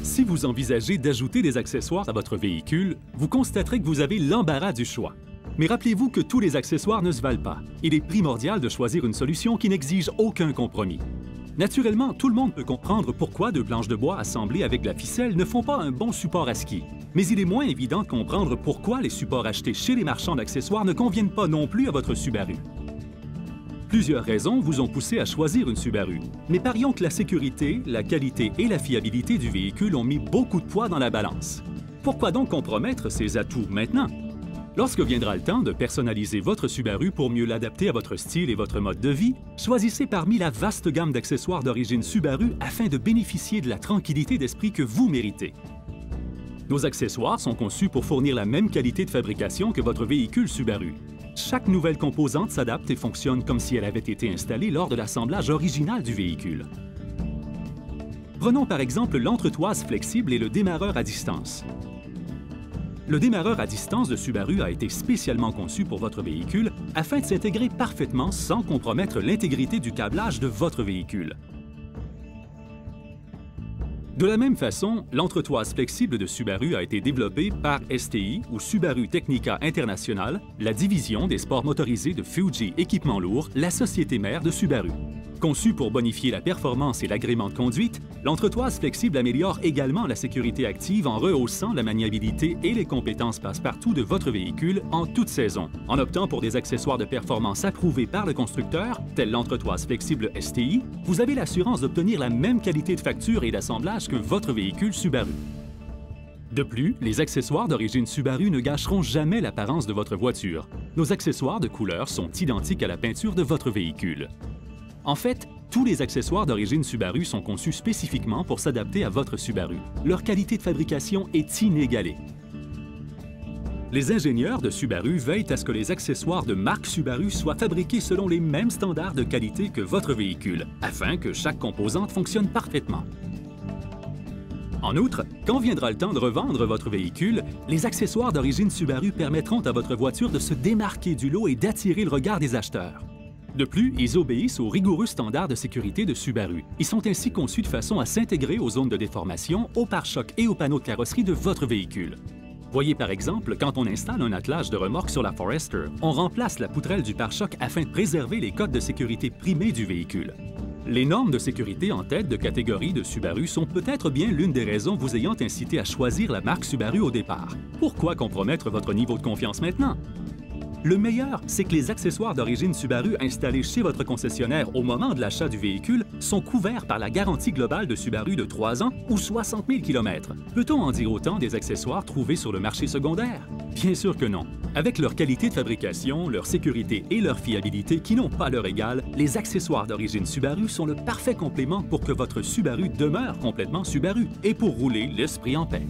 Si vous envisagez d'ajouter des accessoires à votre véhicule, vous constaterez que vous avez l'embarras du choix. Mais rappelez-vous que tous les accessoires ne se valent pas. Il est primordial de choisir une solution qui n'exige aucun compromis. Naturellement, tout le monde peut comprendre pourquoi deux planches de bois assemblées avec de la ficelle ne font pas un bon support à ski. Mais il est moins évident de comprendre pourquoi les supports achetés chez les marchands d'accessoires ne conviennent pas non plus à votre Subaru. Plusieurs raisons vous ont poussé à choisir une Subaru. Mais parions que la sécurité, la qualité et la fiabilité du véhicule ont mis beaucoup de poids dans la balance. Pourquoi donc compromettre ces atouts maintenant? Lorsque viendra le temps de personnaliser votre Subaru pour mieux l'adapter à votre style et votre mode de vie, choisissez parmi la vaste gamme d'accessoires d'origine Subaru afin de bénéficier de la tranquillité d'esprit que vous méritez. Nos accessoires sont conçus pour fournir la même qualité de fabrication que votre véhicule Subaru. Chaque nouvelle composante s'adapte et fonctionne comme si elle avait été installée lors de l'assemblage original du véhicule. Prenons par exemple l'entretoise flexible et le démarreur à distance. Le démarreur à distance de Subaru a été spécialement conçu pour votre véhicule afin de s'intégrer parfaitement sans compromettre l'intégrité du câblage de votre véhicule. De la même façon, l'entretoise flexible de Subaru a été développée par STI ou Subaru Technica International, la division des sports motorisés de Fuji Équipements Lourds, la société mère de Subaru. Conçue pour bonifier la performance et l'agrément de conduite, l'entretoise flexible améliore également la sécurité active en rehaussant la maniabilité et les compétences passe-partout de votre véhicule en toute saison. En optant pour des accessoires de performance approuvés par le constructeur, tels l'entretoise flexible STI, vous avez l'assurance d'obtenir la même qualité de facture et d'assemblage que votre véhicule Subaru. De plus, les accessoires d'origine Subaru ne gâcheront jamais l'apparence de votre voiture. Nos accessoires de couleur sont identiques à la peinture de votre véhicule. En fait, tous les accessoires d'origine Subaru sont conçus spécifiquement pour s'adapter à votre Subaru. Leur qualité de fabrication est inégalée. Les ingénieurs de Subaru veillent à ce que les accessoires de marque Subaru soient fabriqués selon les mêmes standards de qualité que votre véhicule, afin que chaque composante fonctionne parfaitement. En outre, quand viendra le temps de revendre votre véhicule, les accessoires d'origine Subaru permettront à votre voiture de se démarquer du lot et d'attirer le regard des acheteurs. De plus, ils obéissent aux rigoureux standards de sécurité de Subaru. Ils sont ainsi conçus de façon à s'intégrer aux zones de déformation, aux pare-chocs et aux panneaux de carrosserie de votre véhicule. Voyez par exemple, quand on installe un attelage de remorque sur la Forester, on remplace la poutrelle du pare-choc afin de préserver les codes de sécurité primés du véhicule. Les normes de sécurité en tête de catégorie de Subaru sont peut-être bien l'une des raisons vous ayant incité à choisir la marque Subaru au départ. Pourquoi compromettre votre niveau de confiance maintenant? Le meilleur, c'est que les accessoires d'origine Subaru installés chez votre concessionnaire au moment de l'achat du véhicule sont couverts par la garantie globale de Subaru de 3 ans ou 60 000 km. Peut-on en dire autant des accessoires trouvés sur le marché secondaire? Bien sûr que non. Avec leur qualité de fabrication, leur sécurité et leur fiabilité qui n'ont pas leur égal, les accessoires d'origine Subaru sont le parfait complément pour que votre Subaru demeure complètement Subaru et pour rouler l'esprit en paix.